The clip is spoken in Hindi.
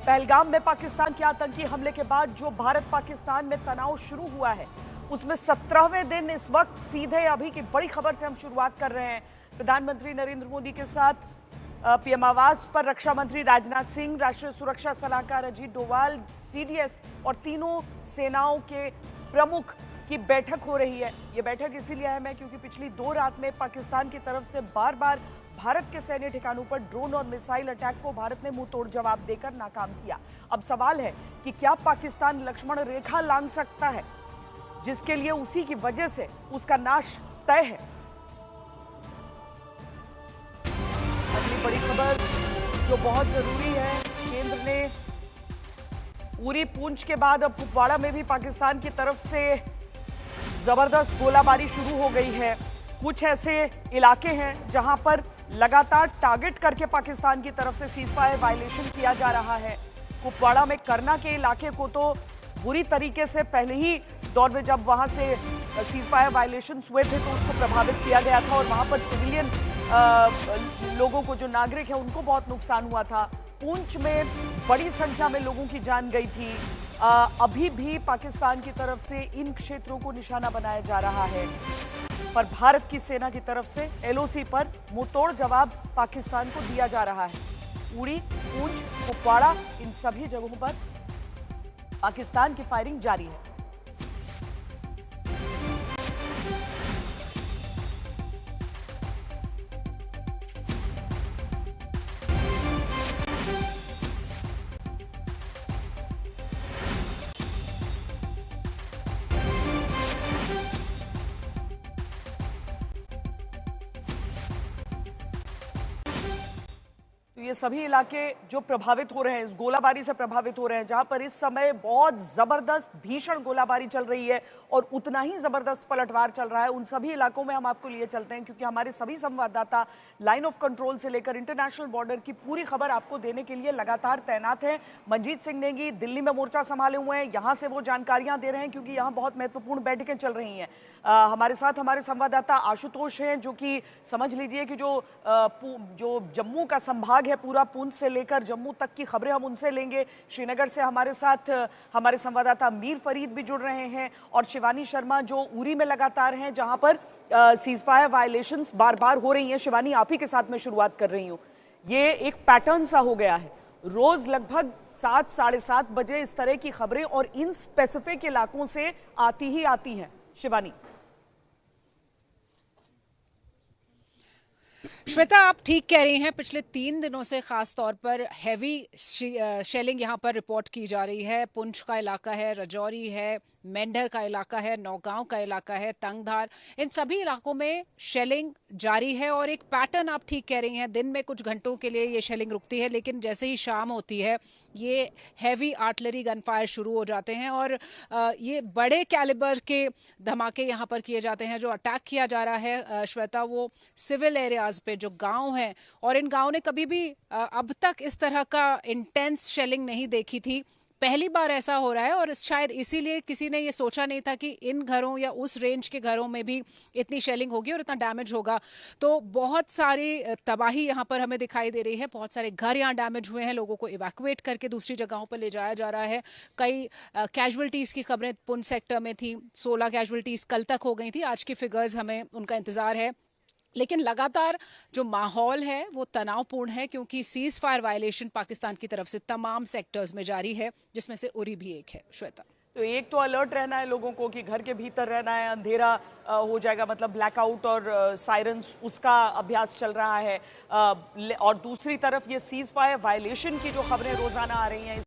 पहलगाम में पाकिस्तान के आतंकी हमले के बाद जो भारत पाकिस्तान में तनाव शुरू हुआ है उसमें 17वें दिन इस वक्त सीधे अभी की बड़ी खबर से हम शुरुआत कर रहे हैं। प्रधानमंत्री नरेंद्र मोदी के साथ पीएम आवास पर रक्षा मंत्री राजनाथ सिंह, राष्ट्रीय सुरक्षा सलाहकार अजीत डोवाल, सीडीएस और तीनों सेनाओं के प्रमुख की बैठक हो रही है। ये बैठक इसीलिए अहम है क्योंकि पिछली 2 रात में पाकिस्तान की तरफ से बार बार भारत के सैन्य ठिकानों पर ड्रोन और मिसाइल अटैक को भारत ने मुंहतोड़ जवाब देकर नाकाम किया। अब सवाल है कि क्या पाकिस्तान लक्ष्मण रेखा लांघ सकता है, जिसके लिए उसी की वजह से उसका नाश तय है। अगली बड़ी खबर जो बहुत जरूरी है, केंद्र ने उरी पूंछ के बाद अब कुपवाड़ा में भी पाकिस्तान की तरफ से जबरदस्त गोलाबारी शुरू हो गई है। कुछ ऐसे इलाके हैं जहां पर लगातार टारगेट करके पाकिस्तान की तरफ से सीजफायर वायलेशन किया जा रहा है। कुपवाड़ा में करना के इलाके को तो बुरी तरीके से पहले ही दौर में जब वहां से सीजफायर वायलेशंस हुए थे तो उसको प्रभावित किया गया था और वहां पर सिविलियन लोगों को, जो नागरिक हैं, उनको बहुत नुकसान हुआ था। पूंछ में बड़ी संख्या में लोगों की जान गई थी। अभी भी पाकिस्तान की तरफ से इन क्षेत्रों को निशाना बनाया जा रहा है, पर भारत की सेना की तरफ से एलओसी पर मुंहतोड़ जवाब पाकिस्तान को दिया जा रहा है। उड़ी, पूंछ, कुपवाड़ा, इन सभी जगहों पर पाकिस्तान की फायरिंग जारी है। तो ये सभी इलाके जो प्रभावित हो रहे हैं, इस गोलाबारी से प्रभावित हो रहे हैं, जहां पर इस समय बहुत जबरदस्त भीषण गोलाबारी चल रही है और उतना ही जबरदस्त पलटवार चल रहा है, उन सभी इलाकों में हम आपको लिए चलते हैं क्योंकि हमारे सभी संवाददाता लाइन ऑफ कंट्रोल से लेकर इंटरनेशनल बॉर्डर की पूरी खबर आपको देने के लिए लगातार तैनात हैं। मनजीत सिंह नेगी दिल्ली में मोर्चा संभाले हुए हैं, यहां से वो जानकारियां दे रहे हैं क्योंकि यहां बहुत महत्वपूर्ण बैठकें चल रही हैं। हमारे साथ हमारे संवाददाता आशुतोष हैं, जो कि समझ लीजिए कि जो जम्मू का संभाग है, पूरा पूंछ से लेकर जम्मू तक की खबरें हम उनसे लेंगे। श्रीनगर से हमारे साथ हमारे संवाददाता मीर फरीद भी जुड़ रहे हैं और शिवानी शर्मा जो उरी में लगातार हैं, जहां पर सीजफायर वायलेशंस बार बार हो रही हैं। शिवानी, आप ही के साथ मैं शुरुआत कर रही हूं। ये एक पैटर्न सा हो गया है, रोज लगभग 7, साढ़े 7 बजे इस तरह की खबरें और इन स्पेसिफिक इलाकों से आती ही आती हैं। शिवानी। श्वेता, आप ठीक कह रही हैं। पिछले 3 दिनों से खास तौर पर हैवी शेलिंग यहां पर रिपोर्ट की जा रही है। पुंछ का इलाका है, रजौरी है, मेंढर का इलाका है, नौगांव का इलाका है, तंगधार, इन सभी इलाकों में शेलिंग जारी है और एक पैटर्न, आप ठीक कह रही हैं, दिन में कुछ घंटों के लिए ये शेलिंग रुकती है, लेकिन जैसे ही शाम होती है ये हैवी आर्टिलरी गनफायर शुरू हो जाते हैं और ये बड़े कैलिबर के धमाके यहाँ पर किए जाते हैं। जो अटैक किया जा रहा है श्वेता, वो सिविल एरियाज पे जो गांव हैं, और इन गांव ने कभी भी अब तक इस तरह का इंटेंस शेलिंग नहीं देखी थी। पहली बार ऐसा हो रहा है और शायद इसीलिए किसी ने ये सोचा नहीं था कि इन घरों या उस रेंज के घरों में भी इतनी शेलिंग होगी और इतना डैमेज होगा। तो बहुत सारी तबाही यहाँ पर हमें दिखाई दे रही है। बहुत सारे घर यहाँ डैमेज हुए हैं, लोगों को इवैक्यूएट करके दूसरी जगहों पर ले जाया जा रहा है। कई कैजुअलिटीज़ की खबरें पुंछ सेक्टर में थी, 16 कैजुअलिटीज़ कल तक हो गई थी। आज की फिगर्स हमें उनका इंतजार है, लेकिन लगातार जो माहौल है वो तनावपूर्ण है क्योंकि सीज फायर वायलेशन पाकिस्तान की तरफ से तमाम सेक्टर्स में जारी है, जिसमें से उरी भी एक है। श्वेता, तो एक तो अलर्ट रहना है लोगों को कि घर के भीतर रहना है, अंधेरा हो जाएगा, मतलब ब्लैकआउट और सायरन्स, उसका अभ्यास चल रहा है। और दूसरी तरफ ये सीज फायर वायलेशन की जो खबरें रोजाना आ रही हैं